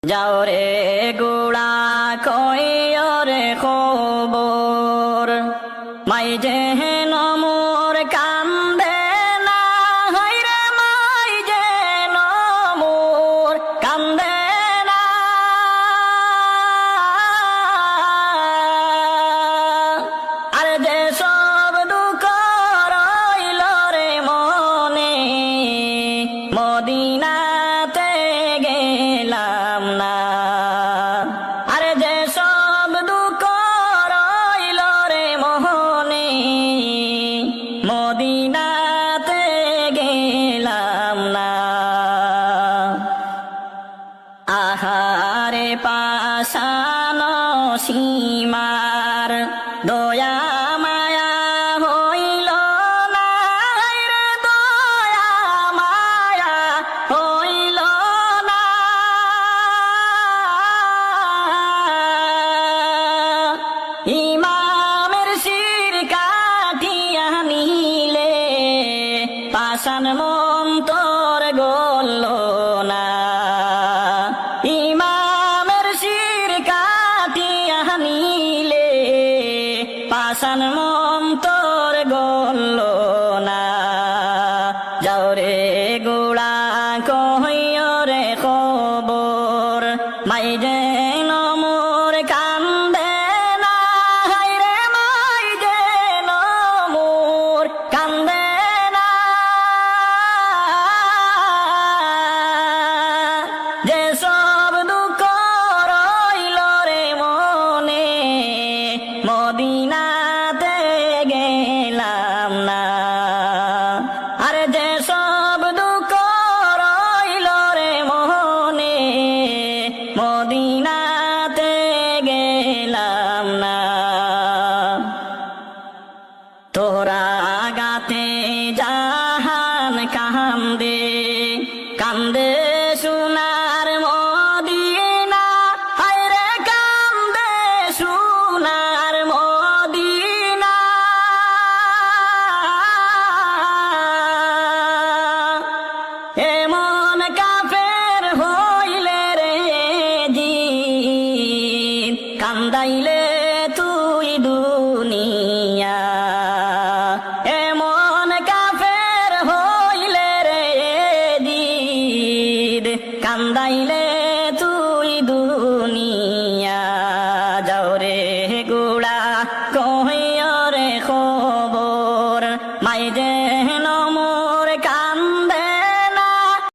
যাও রে গোড়া কইও রে খবর মাই যে নমোর কান্দে না হাইরে মাই যে নমোর কান্দে না আর যে সব দুঃখ রইল রে মনে মদিনাতে গেলাম না আর যে সব দুঃখ রইল রে মোহনে মদিনাতে গেলাম না আহারে পাশানো সীমার দয়া মায়া হইল না রে দয়া মায়া হইল না ইমামের শির কাটিয়া নিলে পাশান মন তোর গল না ইমামের শির কাটিয়া নিলে পাশান মন তোর গল না যাও রে গোড়া কইও রে খবর মাই যে নমোর কান্দে না হাইরে মাই যে নমোর কান্দে না যে সব দুঃখ রইল রে মনে মদিনাতে গেলাম না আর যে সব দুঃখ রইল রে মনে মদিনাতে গেলাম না তোরা গাতে জাহান কান্দে কান্দে সোনার মদিনা হায়রে কান্দে সোনার মদিনা এমন কাফের হইলে রে জিন কান্দাইলে তুই দুনিয়া এমন কাফের হইলে রে জিদ কান্দাইলে